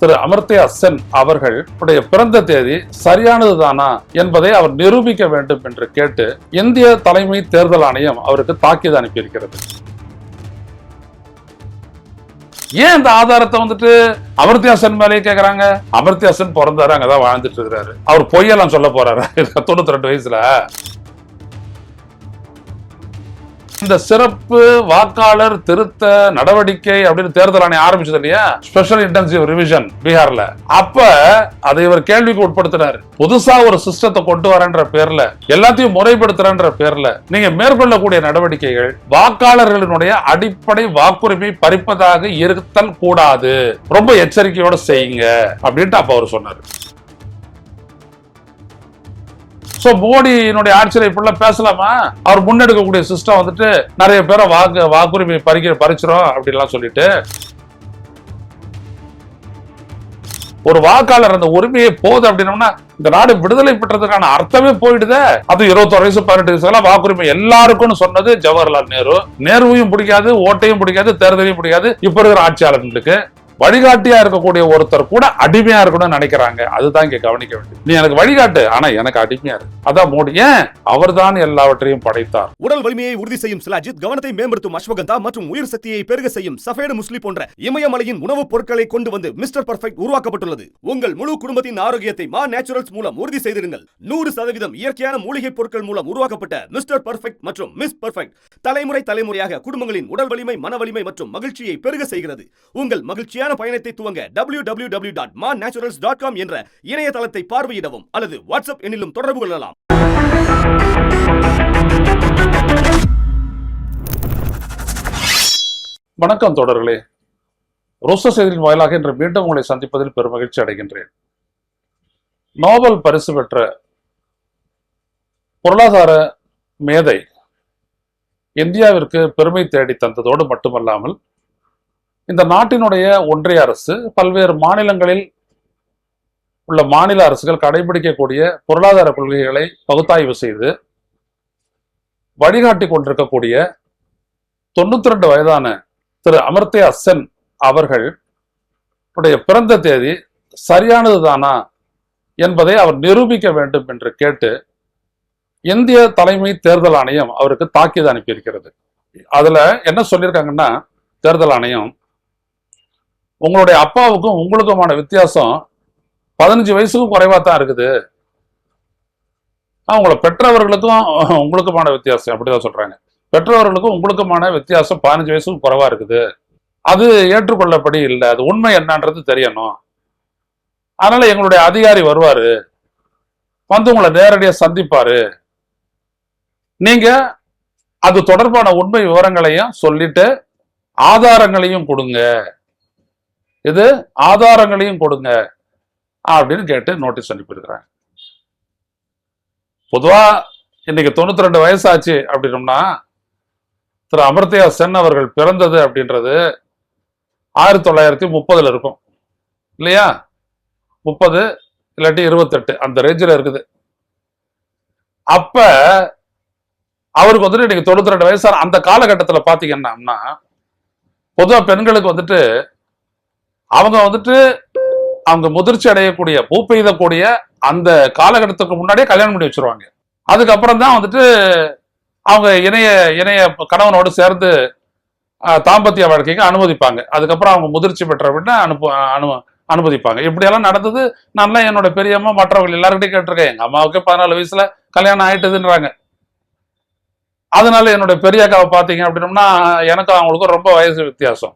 திரு அமர்த்தியா சென் அவர்களுடைய பிறந்த தேதி சரியானதுதானா என்பதை அவர் நிரூபிக்க வேண்டும் என்று கேட்டு இந்திய தலைமை தேர்தல் ஆணையம் அவருக்கு தாக்கீது அனுப்பியிருக்கிறது. ஏன் இந்த ஆதாரத்தை வந்துட்டு அமர்த்தியா சென் மேலேயே கேக்குறாங்க? அமர்த்தியா சென் பிறந்தாரு, அங்கதான் வாழ்ந்துட்டு இருக்கிறாரு. அவர் பொய்யெல்லாம் சொல்ல போறாரு 92 வயசுல? இந்த சிறப்பு வாக்காளர் திருத்த நடவடிக்கை அப்படின்னு தேர்தல் ஆணையம் ஆரம்பிச்சது இல்லையா, ஸ்பெஷல் இன்டென்சிவ் ரிவிஷன் பீகார்ல. அப்ப அதை இவர் கேள்விக்கு உட்படுத்தினார். புதுசா ஒரு சிஸ்டத்தை கொண்டு வரன்ற பேர்ல, எல்லாத்தையும் முறைப்படுத்துறன்ற பேர்ல நீங்க மேற்கொள்ளக்கூடிய நடவடிக்கைகள் வாக்காளர்களினுடைய அடிப்படை வாக்குரிமை பறிப்பதாக இருத்தல் கூடாது, ரொம்ப எச்சரிக்கையோட செய்யுங்க அப்படின்ட்டு அப்ப அவர் சொன்னார். சோ மோடியினுடைய ஆட்சியை இப்படிலாம் பேசலாமா? அவர் முன்னெடுக்கக்கூடிய சிஸ்டம் வந்துட்டு நிறைய பேரை வாக்குரிமை பறிச்சிரும் அப்படின்லாம் சொல்லிட்டு, ஒரு வாக்காளர் அந்த உரிமையை போகுது அப்படின்னோம்னா இந்த நாடு விடுதலை பெற்றதுக்கான அர்த்தமே போயிடுதே. அது 21 வயசு 18 வயசு வாக்குரிமை எல்லாருக்கும் சொன்னது ஜவஹர்லால் நேரு. நேருவையும் பிடிக்காது, ஓட்டையும் பிடிக்காது, தேர்தலையும் பிடிக்காது. இப்ப இருக்கிற ஆட்சியாளர்களுக்கு வழிகாட்டியா இருக்கக்கூடிய ஒருத்தர் கூட அடிமையா இருக்கணும்னு நினைக்கிறாங்க. அதுதான் இங்க கவனிக்க வேண்டியது. நீ எனக்கு வழிகாட்டு, ஆனா எனக்கு அடிமையா இருக்கு. அதான் மோடி. ஏன்? அவர்தான் எல்லாவற்றையும் படைத்தார். உடல் வலிமையை உறுதி செய்யும் சிலாஜித், கவனத்தை மேம்படுத்தும் அஸ்வகந்தா மற்றும் உயிர் சக்தியை பெருக செய்யும் சஃபேடு முஸ்லி போன்ற இமயமலையின் உணவுப் பொருட்களை கொண்டு வந்து மிஸ்டர் பர்ஃபெக்ட் உருவாக்கப்பட்டுள்ளது. உங்கள் முழு குடும்பத்தின் ஆரோக்கியத்தை மா நேச்சுரல்ஸ் மூலம் உறுதி செய்திருங்கள். 100% இயற்கையான மூலிகை பொருட்கள் மூலம் உருவாக்கப்பட்ட மிஸ்டர் பர்ஃபெக்ட் மற்றும் மிஸ் பர்ஃபெக்ட் தலைமுறையாக குடும்பங்களின் உடல் வலிமை, மன வலிமை மற்றும் மகிழ்ச்சியை பெருக செய்கிறது. உங்கள் மகிழ்ச்சியான பயணத்தை துவங்க www.mannaturals.com என்ற இணையதளத்தை பார்வையிடவும் அல்லது வாட்ஸ்அப் எண்ணிலும் தொடர்பு கொள்ளலாம். வணக்கம் தொடர்களே. ரோச செய்தியின் வாயிலாக இன்று மீண்டும் உங்களை சந்திப்பதில் பெருமகிழ்ச்சி அடைகின்றேன். நோபல் பரிசு பெற்ற பொருளாதார மேதை இந்தியாவிற்கு பெருமை தேடி தந்ததோடு மட்டுமல்லாமல், இந்த நாட்டினுடைய ஒன்றிய அரசு பல்வேறு மாநிலங்களில் உள்ள மாநில அரசுகள் கடைபிடிக்கக்கூடிய பொருளாதார கொள்கைகளை பகுத்தாய்வு செய்து வழிகாட்டி கொண்டிருக்கக்கூடிய 92 வயதான திரு அமர்த்தியா சென் அவர்களுடைய பிறந்த தேதி சரியானதுதானா என்பதை அவர் நிரூபிக்க வேண்டும் என்று கேட்டு இந்திய தலைமை தேர்தல் ஆணையம் அவருக்கு தாக்கீது அனுப்பியிருக்கிறது. அதுல என்ன சொல்லியிருக்காங்கன்னா, தேர்தல் ஆணையம், உங்களுடைய அப்பாவுக்கும் உங்களுக்குமான வித்தியாசம் 15 வயசுக்கும் குறைவா தான் இருக்குது. உங்களை பெற்றவர்களுக்கும் உங்களுக்குமான வித்தியாசம் அப்படிதான் சொல்றாங்க. பெற்றவர்களுக்கும் உங்களுக்குமான வித்தியாசம் 15 வயசுக்கும் குறைவா இருக்குது. அது ஏற்றுக்கொள்ளப்படி இல்லை. அது உண்மை என்னன்றது தெரியணும். அதனால எங்களுடைய அதிகாரி வருவாரு, வந்து உங்களை நேரடியா சந்திப்பாரு. நீங்க அது தொடர்பான உண்மை விவரங்களையும் சொல்லிட்டு ஆதாரங்களையும் கொடுங்க, இது ஆதாரங்களையும் கொடுங்க அப்படின்னு கேட்டு நோட்டீஸ் அனுப்பியிருக்கிறாங்க. பொதுவா இன்னைக்கு 92 வயசாச்சு அப்படின்னோம்னா, திரு அமர்த்தியா சென் அவர்கள் பிறந்தது அப்படின்றது 1930 இருக்கும் இல்லையா? 30 இல்லாட்டி 28 அந்த ரேஞ்சில் இருக்குது. அப்ப அவருக்கு வந்துட்டு இன்னைக்கு 92 வயசா. அந்த காலகட்டத்தில் பாத்தீங்கன்னா பொதுவா பெண்களுக்கு வந்துட்டு அவங்க முதிர்ச்சி அடையக்கூடிய, பூ பெய்தக்கூடிய அந்த காலகட்டத்துக்கு முன்னாடியே கல்யாணம் பண்ணி வச்சிருவாங்க. அதுக்கப்புறம் தான் வந்துட்டு அவங்க இணைய கணவனோடு சேர்ந்து தாம்பத்திய வாழ்க்கைக்கு அனுமதிப்பாங்க. அதுக்கப்புறம் அவங்க முதிர்ச்சி பெற்ற விட அனுமதிப்பாங்க. இப்படியெல்லாம் நடந்தது. நான் என்னோட பெரியம்மா மற்றவர்கள் எல்லாருக்கிட்டையும் கேட்டிருக்கேன். எங்க அம்மாவுக்கு 14 வயசுல கல்யாணம் ஆயிட்டுதுன்றாங்க. அதனால என்னோட பெரிய அக்காவை பார்த்தீங்க அப்படின்னோம்னா எனக்கு அவங்களுக்கும் ரொம்ப வயசு வித்தியாசம்.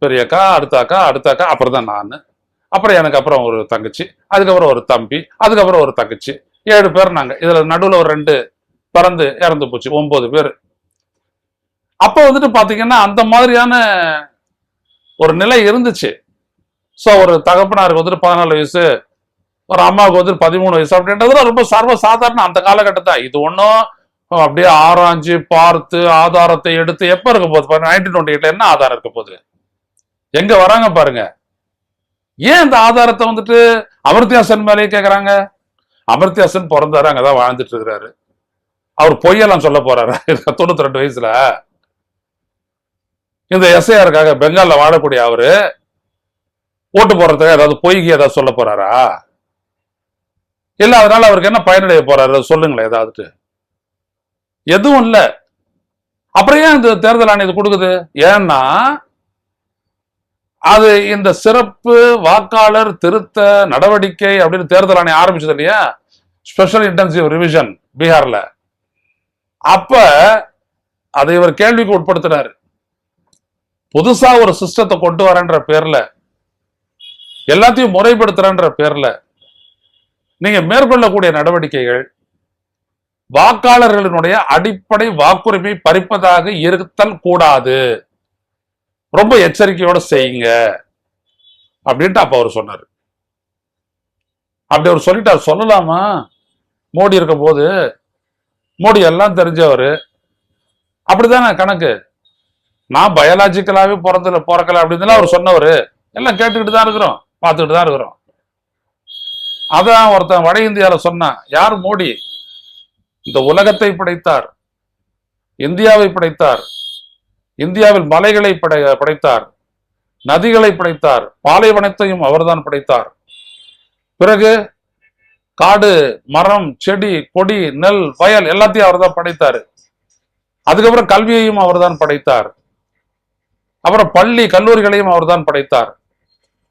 பெரிய அக்கா, அடுத்த அக்கா, அப்புறம் தான் நான், அப்புறம் எனக்கு அப்புறம் ஒரு தங்கச்சி, அதுக்கப்புறம் ஒரு தம்பி, அதுக்கப்புறம் ஒரு தங்கச்சி, 7 பேர் நாங்க. இதுல நடுவில் ஒரு 2 பிறந்து இறந்து போச்சு, 9 பேர். அப்ப வந்துட்டு பாத்தீங்கன்னா அந்த மாதிரியான ஒரு நிலை இருந்துச்சு. ஸோ ஒரு தகப்பனாருக்கு வந்துட்டு 14 வயசு, ஒரு அம்மாவுக்கு வந்துட்டு 13 வயசு அப்படின்றதுல ரொம்ப சர்வ சாதாரண அந்த காலகட்டத்தை. இது ஒன்றும் அப்படியே ஆராய்ஞ்சு பார்த்து ஆதாரத்தை எடுத்து எப்ப இருக்க போகுது? 1928 என்ன ஆதாரம் இருக்க போகுது? எங்க வராங்க பாருங்க. ஏன் இந்த ஆதாரத்தை வந்துட்டு அமர்த்தியா சென் மேலேயே கேக்குறாங்க? அமர்த்தியா சென் பிறந்தாரு, அங்கதான் வாழ்ந்துட்டு இருக்கிறாரு. அவர் பொய்யெல்லாம் சொல்ல போறாரு 92 வயசுல? இந்த எஸ்ஐஆருக்காக பெங்கால்ல வாழக்கூடிய அவரு ஓட்டு போடுறதுக்கு ஏதாவது பொய்க்கு ஏதாவது சொல்ல போறாரா? இல்ல அதனால அவருக்கு என்ன பயனடைய போறாரு சொல்லுங்களேன் ஏதாவது. எதுவும் இல்ல. அப்புறம் ஏன் இந்த தேர்தல் ஆணையம் கொடுக்குது? ஏன்னா அது இந்த சிறப்பு வாக்காளர் திருத்த நடவடிக்கை அப்படின்னு தேர்தல் ஆணையம் ஆரம்பிச்சது இல்லையா, ஸ்பெஷல் இன்டென்சிவ் ரிவிஷன் பீகார்ல. அப்ப அதை இவர் கேள்விக்கு உட்படுத்தினார். புதுசா ஒரு சிஸ்டத்தை கொண்டு வரன்ற பேர்ல, எல்லாத்தையும் முறைப்படுத்துறன்ற பேர்ல நீங்க மேற்கொள்ளக்கூடிய நடவடிக்கைகள் வாக்காளர்களினுடைய அடிப்படை வாக்குரிமை பறிப்பதாக இருத்தல் கூடாது, ரொம்ப எச்சரிக்கையோட செய்யுங்க அப்படின்ட்டு அப்ப அவர் சொன்னார். அப்படி அவர் சொல்லிட்டார். சொல்லலாமா? மோடி இருக்க போது, மோடி எல்லாம் தெரிஞ்சவர், அப்படிதானே கணக்கு. நான் பயாலாஜிக்கலாவே பிறக்கல அப்படின்னு அவர் சொன்னவர். எல்லாம் கேட்டுக்கிட்டு தான் இருக்கிறோம், பார்த்துக்கிட்டு தான் இருக்கிறோம். அதான் ஒருத்தன் வட இந்தியாவில் சொன்னான், யார் மோடி? இந்த உலகத்தை படைத்தார், இந்தியாவை படைத்தார், இந்தியாவில் மலைகளை படைத்தார், நதிகளை படைத்தார், பாலைவனத்தையும் அவர்தான் படைத்தார். பிறகு காடு, மரம், செடி, கொடி, நெல், வயல் எல்லாத்தையும் அவர் தான் படைத்தார். அதுக்கப்புறம் கல்வியையும் அவர் தான் படைத்தார். அப்புறம் பள்ளி கல்லூரிகளையும் அவர் தான் படைத்தார்.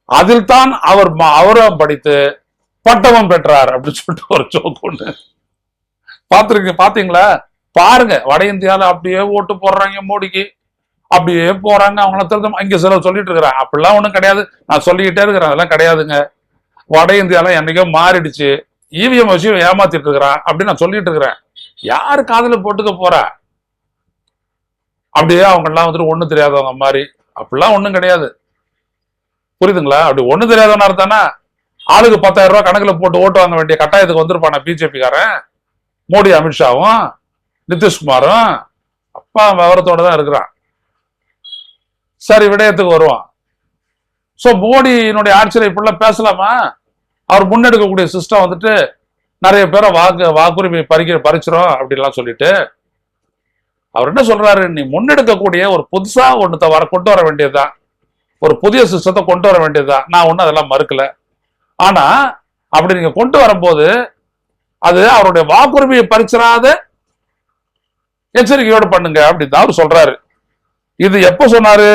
அதில் தான் அவரும் படித்து பட்டமும் பெற்றார் அப்படின்னு சொல்லிட்டு ஒரு ஜோக் ஒண்ணு பாத்தீங்களா? பாருங்க, வட இந்தியால அப்படியே ஓட்டு போடுறாங்க மோடிக்கு, அப்படியே போறாங்க. அவங்கள தெரிஞ்ச இங்க சிலர் சொல்லிட்டு இருக்கிறாங்க, அப்படிலாம் ஒண்ணும் கிடையாது, நான் சொல்லிக்கிட்டே இருக்கிறேன், அதெல்லாம் கிடையாதுங்க. வட இந்தியால என்னைக்கோ மாறிடுச்சு, இவிஎம் வச்சு ஏமாத்திட்டு இருக்கிறான் அப்படின்னு நான் சொல்லிட்டு இருக்கிறேன். யாரு காதுல போட்டுக்க போறா? அப்படியே அவங்க எல்லாம் வந்துட்டு ஒண்ணு தெரியாதவங்க மாதிரி, அப்படிலாம் ஒண்ணும் கிடையாது. புரியுதுங்களா? அப்படி ஒண்ணு தெரியாதவனா இருந்தானா ஆளுக்கு 10,000 ரூபாய் கணக்குல போட்டு ஓட்டு வாங்க வேண்டிய கட்டாயத்துக்கு வந்திருப்பான பிஜேபி காரன். மோடி, அமித்ஷாவும் நிதிஷ்குமாரும் அப்பா விவரத்தோட தான் இருக்கிறான். சரி, விடயத்துக்கு வருவான். சோ மோடியினுடைய ஆட்சியில இப்படிலாம் பேசலாமா? அவர் முன்னெடுக்கக்கூடிய சிஸ்டம் வந்துட்டு நிறைய பேரை வாக்குரிமை பறிச்சிரும் அப்படின்லாம் சொல்லிட்டு அவர் என்ன சொல்றாரு, நீ முன்னெடுக்கக்கூடிய ஒரு புதுசா ஒண்ணு கொண்டு வர வேண்டியதுதான், ஒரு புதிய சிஸ்டத்தை கொண்டு வர வேண்டியதுதான். நான் ஒன்னும் அதெல்லாம் மறுக்கல. ஆனா அப்படி நீங்க கொண்டு வரும்போது அது அவருடைய வாக்குரிமையை பறிச்சிடாத எச்சரிக்கையோடு பண்ணுங்க அப்படின்னு அவர் சொல்றாரு. இது எப்ப சொன்னாரு?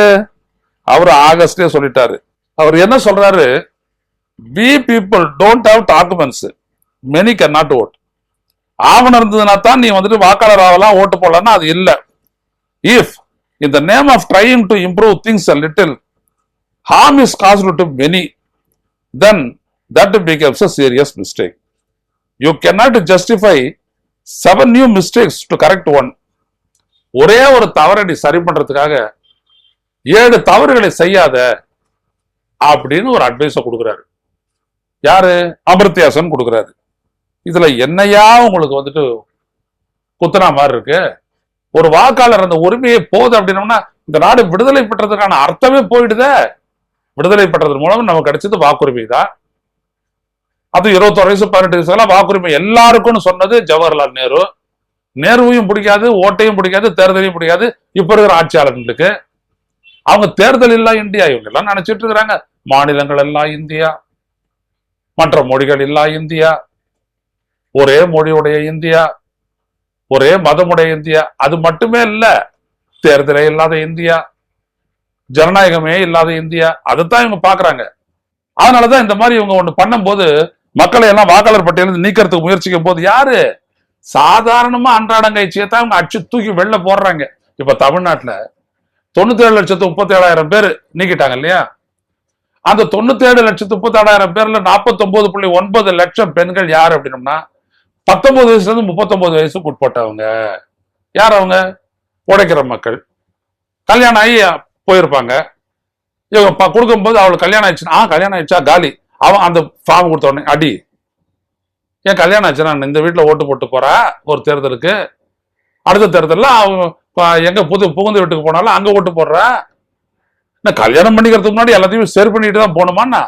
அவர் ஆகஸ்டே சொல்லிட்டாரு. அவர் என்ன சொல்றாரு? we people don't have documents, many cannot vote. ஆவணம் இருந்ததுன்னா தான் நீ வந்துட்டு வாக்காளர் ஆகலாம், ஓட்டு போடலாம்னா அது இல்ல. if in the name of trying to improve things a little harm is caused to many, then that becomes a serious mistake. You cannot justify 7 new mistakes to correct one. ஒரே ஒரு தவறை நீ சரி பண்றதுக்காக 7 தவறுகளை செய்யாத அப்படின்னு ஒரு அட்வைஸ கொடுக்கிறாரு. யாரு? அமர்த்தியாசன் கொடுக்கிறாரு. இதுல என்னையா உங்களுக்கு வந்துட்டு குத்தனா மாதிரி இருக்கு? ஒரு வாக்காளர் அந்த உரிமையை போகுது அப்படின்னோம்னா இந்த நாடு விடுதலை பெற்றதுக்கான அர்த்தமே போயிடுத. விடுதலை பெற்றதன் மூலம் நமக்கு கிடைச்சது வாக்குரிமை தான். அது 21 வயசு 18 வயசுல வாக்குரிமை எல்லாருக்கும் சொன்னது ஜவஹர்லால் நேரு. நேருவையும் பிடிக்காது, ஓட்டையும் பிடிக்காது, தேர்தலையும் பிடிக்காது இப்ப இருக்கிற ஆட்சியாளர்களுக்கு. அவங்க தேர்தல் இல்லா இந்தியா இவங்க எல்லாம் நினைச்சிட்டு இருக்கிறாங்க. மாநிலங்கள் எல்லாம் இந்தியா, மற்ற மொழிகள் இல்லா இந்தியா, ஒரே மொழியுடைய இந்தியா, ஒரே மதமுடைய இந்தியா. அது மட்டுமே இல்ல, தேர்தலே இல்லாத இந்தியா, ஜனநாயகமே இல்லாத இந்தியா, அதைத்தான் இவங்க பாக்குறாங்க. அதனாலதான் இந்த மாதிரி இவங்க ஒண்ணு பண்ணும் போது மக்களை எல்லாம் வாக்காளர் பட்டியலிருந்து நீக்கிறதுக்கு முயற்சிக்கும் போது யாரு? சாதாரணமா அன்றாடங்கைச்சியை தான் இவங்க அடிச்சு தூக்கி வெளில போடுறாங்க. இப்ப தமிழ்நாட்டுல 97,37,000 பேர் நீக்கிட்டாங்க இல்லையா? அந்த 97,37,000 பேர்ல 49.9 லட்சம் பெண்கள் யாரு அப்படின்னோம்னா 19 வயசுல இருந்து 39 வயசுக்கு உட்பட்டவங்க. யார் அவங்க? உழைக்கிற மக்கள். கல்யாணம் ஆகி போயிருப்பாங்க. இவங்க கொடுக்கும்போது அவளுக்கு கல்யாணம் ஆயிடுச்சுன்னா கல்யாணம் ஆயிடுச்சா காலி. அவன் அந்த ஃபார்ம் கொடுத்த உடனே அடி, ஏன் கல்யாணம் ஆச்சுன்னா இந்த வீட்டுல ஓட்டு போட்டு போறா ஒரு தேர்தலுக்கு, அடுத்த தேர்தலில் அவங்க எங்க புகுந்த வீட்டுக்கு போனாலும் அங்க ஓட்டு போடுறா. கல்யாணம் பண்ணிக்கிறதுக்கு முன்னாடி எல்லாத்தையும் சரி பண்ணிட்டு தான் போகணுமான்னா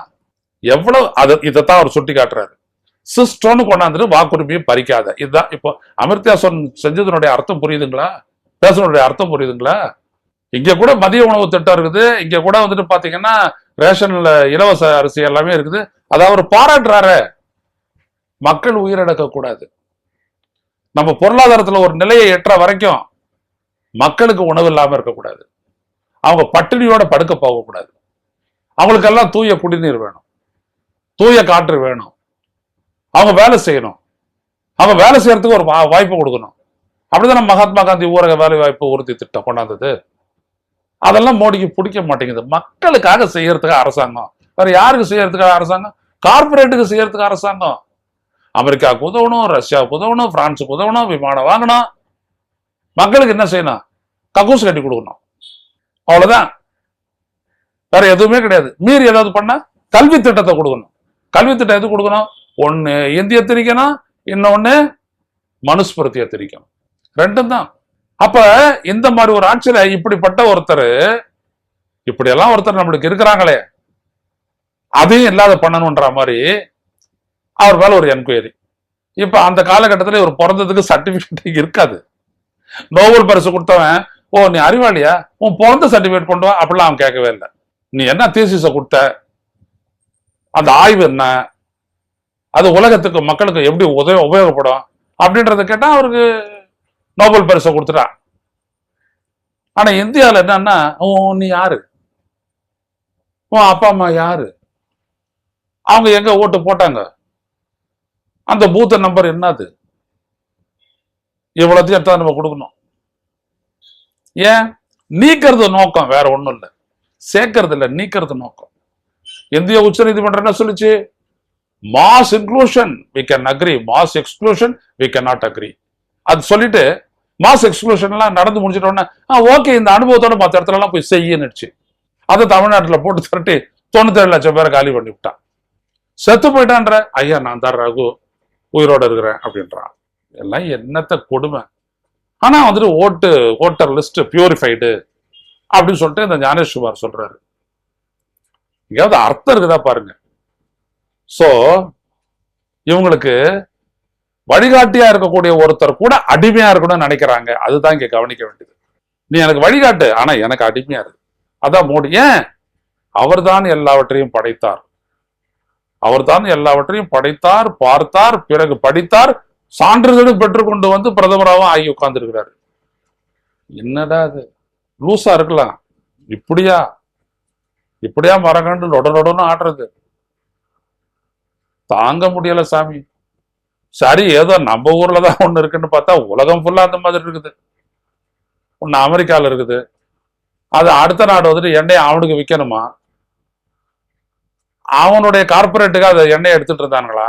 எவ்வளவு அது. இதைத்தான் அவர் சுட்டி காட்டுறாரு. சிஸ்டம்னு கொண்டாந்துட்டு வாக்குரிமையை பறிக்காத. இதுதான் இப்போ அமர்த்தியாசன் செஞ்சதனுடைய அர்த்தம் புரியுதுங்களா? பேசுறதுடைய அர்த்தம் புரியுதுங்களா? இங்க கூட மதிய உணவு திட்டம் இருக்குது. இங்க கூட வந்துட்டு பாத்தீங்கன்னா ரேஷன்ல இலவச அரிசி எல்லாமே இருக்குது. அதாவது அவர் பாராட்டுறாரு, மக்கள் உயிரிழக்க கூடாது. நம்ம பொருளாதாரத்துல ஒரு நிலையை எட்டுற வரைக்கும் மக்களுக்கு உணவு இல்லாம இருக்கக்கூடாது. அவங்க பட்டினியோட படுக்க போகக்கூடாது. அவங்களுக்கெல்லாம் தூய குடிநீர் வேணும், தூய காற்று வேணும். அவங்க வேலை செய்யணும். அவங்க வேலை செய்யறதுக்கு ஒரு வாய்ப்பு கொடுக்கணும். அப்படிதான் நம்ம மகாத்மா காந்தி ஊரக வேலை வாய்ப்பு உறுதி திட்டம் கொண்டாந்தது. அதெல்லாம் மோடிக்கு பிடிக்க மாட்டேங்குது. மக்களுக்காக செய்யறதுக்கு அரசாங்கம், வேற யாருக்கு செய்யறதுக்காக அரசாங்கம்? கார்பரேட்டுக்கு செய்யறதுக்கு அரசாங்கம். அமெரிக்காவுக்கு உதவணும், ரஷ்யாவுக்கு உதவணும், பிரான்ஸுக்கு உதவணும், விமானம் வாங்கணும். மக்களுக்கு என்ன செய்யணும்? கக்கூஸ் கட்டி கொடுக்கணும். அவ்வளவுதான், வேற எதுவுமே கிடையாது. மீறி ஏதாவது பண்ணா கல்வி திட்டத்தை கொடுக்கணும். கல்வி திட்டம் எது கொடுக்கணும்? ஒண்ணு இந்திய திணிக்கணும், இன்னொன்னு மனுஸ்மிருதியை திணிக்கணும். ரெண்டும் தான். அப்ப இந்த மாதிரி ஒரு ஆட்சியில இப்படிப்பட்ட ஒருத்தர், இப்படியெல்லாம் ஒருத்தர் நம்மளுக்கு இருக்கிறாங்களே, அதையும் இல்லாத பண்ணணும்ன்ற மாதிரி அவர் மேல ஒரு என்கொயரி. இப்ப அந்த காலகட்டத்தில் இவர் பிறந்ததுக்கு சர்டிபிகேட் இருக்காது. நோபல் பரிசு கொடுத்தவன், ஓ நீ அறிவாளியா, உன் பிறந்த சர்டிபிகேட் கொண்டு வா அப்படிலாம் அவன் கேட்கவே இல்லை. நீ என்ன தீசிஸ கொடுத்த, அந்த ஆய்வு என்ன, அது உலகத்துக்கு மக்களுக்கு எப்படி உபயோகப்படும் அப்படின்றத கேட்டா அவருக்கு நோபல் பரிசை கொடுத்துட்டான். ஆனா இந்தியாவில் என்னன்னா, நீ யாரு, உன் அப்பா அம்மா யாரு, அவங்க எங்க ஓட்டு போட்டாங்க, அந்த பூத்த நம்பர் என்னது, இவ்வளத்தையும் எடுத்தா நம்ம கொடுக்கணும். ஏன்? நீக்கிறது நோக்கம், வேற ஒண்ணும் இல்லை. சேர்க்கறது இல்லை, நீக்கிறது நோக்கம். இந்திய உச்ச நீதிமன்றம் என்ன சொல்லுச்சு? Mass inclusion we can agree, mass exclusion we cannot agree. அது சொல்லிட்டு மாஸ் எக்ஸ்க்ளூஷன் எல்லாம் நடந்து முடிச்சிட்டோன்னா ஓகே, இந்த அனுபவத்தோட மற்ற இடத்துல எல்லாம் போய் செய்யணுச்சு. அதை தமிழ்நாட்டில் போட்டு திரட்டி 97 லட்சம் பேரை காலி பண்ணி விட்டான். செத்து போயிட்டான்ற, ஐயா நான் தான் ரகு உயிரோட இருக்கிறேன் அப்படின்றான். எல்லாம் என்னத்த கொடுமை. ஆனா வந்துட்டு ஓட்டர் லிஸ்ட் பியூரிஃபைடு அப்படின்னு சொல்லிட்டு இந்த ஞானேஷ்குமார் சொல்றாரு. எங்கேயாவது அர்த்தம் இருக்குதா பாருங்க. சோ இவங்களுக்கு வழிகாட்டியா இருக்கக்கூடிய ஒருத்தர் கூட அடிமையா இருக்கணும்னு நினைக்கிறாங்க. அதுதான் இங்க கவனிக்க வேண்டியது. நீ எனக்கு வழிகாட்டு, ஆனா எனக்கு அடிமையா இருக்கு. அதான் மோடி. ஏன்? அவர்தான் எல்லாவற்றையும் படைத்தார். அவர்தான் எல்லாவற்றையும் படைத்தார், பார்த்தார், பிறகு படித்தார், சான்றிதழ் பெற்றுக்கொண்டு வந்து பிரதமராகவும் ஆகி உட்கார்ந்து இருக்கிறாரு. என்னடா அது, லூசா இருக்கலாம். இப்படியா மரங்கண்டு லொடன்னு ஆடுறது தாங்க முடியல சாமி. சரி, ஏதோ நம்ம ஊர்ல தான் ஒண்ணு இருக்குன்னு பார்த்தா உலகம் ஃபுல்லா அந்த மாதிரி இருக்குது. ஒண்ணு அமெரிக்கால இருக்குது. அது அடுத்த நாடு வந்துட்டு எண்ணெயை அவனுக்கு விற்கணுமா, அவனுடைய கார்பரேட்டுக்கு அந்த எண்ணெயை எடுத்துட்டு இருந்தானுங்களா,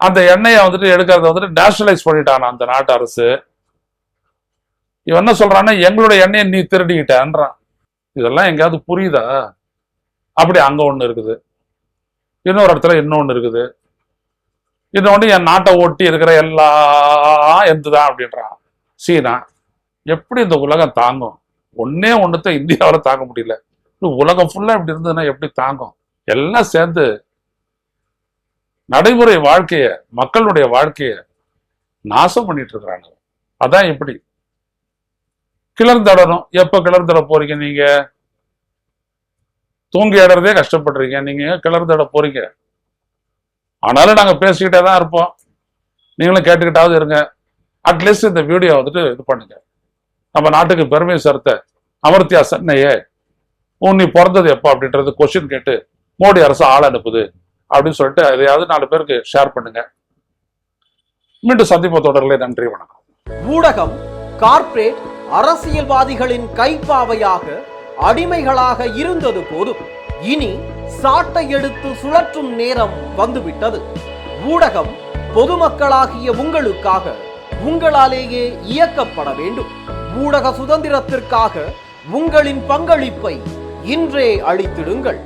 அந்த எண்ணெயை வந்துட்டு எடுக்கிறத வந்துட்டு நேஷனலைஸ் பண்ணிட்டான் அந்த நாட்டு அரசு. இவன் என்ன சொல்றான்னா, எங்களுடைய எண்ணெயை நீ திருடிக்கிட்டேன்றான். இதெல்லாம் எங்கேயாவது புரியுதா? அப்படி அங்க ஒண்ணு இருக்குது, இன்னொரு இடத்துல இன்னொன்னு இருக்குது, இன்னொன்னு என் நாட்டை ஒட்டி இருக்கிற எல்லாம் எந்துதான் அப்படின்றான் சீனா. எப்படி இந்த உலகம் தாங்கும்? ஒன்னே ஒண்ணுத்த இந்தியாவில் தாங்க முடியல, உலகம் ஃபுல்லா இப்படி இருந்ததுன்னா எப்படி தாங்கும்? எல்லாம் சேர்ந்து நடைமுறை வாழ்க்கைய, மக்களுடைய வாழ்க்கைய நாசம் பண்ணிட்டு இருக்கிறாங்க. அதான் இப்படி கிளர்ந்தடணும். எப்ப கிளர்ந்தட போறீங்க? நீங்க தூங்கி இடறதே கஷ்டப்படுறீங்க, நீங்க கிளர்ந்தட போறீங்க. ஆனாலும் நாங்க பேசிக்கிட்டே தான் இருப்போம், நீங்களும் கேட்டுக்கிட்டாவது இருங்க. அட்லீஸ்ட் இந்த வீடியோ வந்துட்டு இது பண்ணுங்க. நம்ம நாட்டுக்கு பெருமை சேர்த்த அமர்த்தியா சென்னையே நீ பிறந்தது எப்போ அப்படின்றது கொஸ்டின் கேட்டு மோடி அரசு ஆள் அனுப்புது அப்படின்னு சொல்லிட்டு எதையாவது 4 பேருக்கு ஷேர் பண்ணுங்க. மீண்டும் சந்திப்போம் தொடர்களே. நன்றி, வணக்கம். ஊடகம் கார்ப்பரேட் அரசியல்வாதிகளின் கைப்பாவையாக அடிமைகளாக இருந்தது போதும், இனி சாட்டை எடுத்து சுழற்றும் நேரம் வந்துவிட்டது. ஊடகம் பொதுமக்களாகிய உங்களுக்காக, உங்களாலேயே இயக்கப்பட வேண்டும். ஊடக சுதந்திரத்திற்காக உங்களின் பங்களிப்பை இன்றே அளித்திடுங்கள்.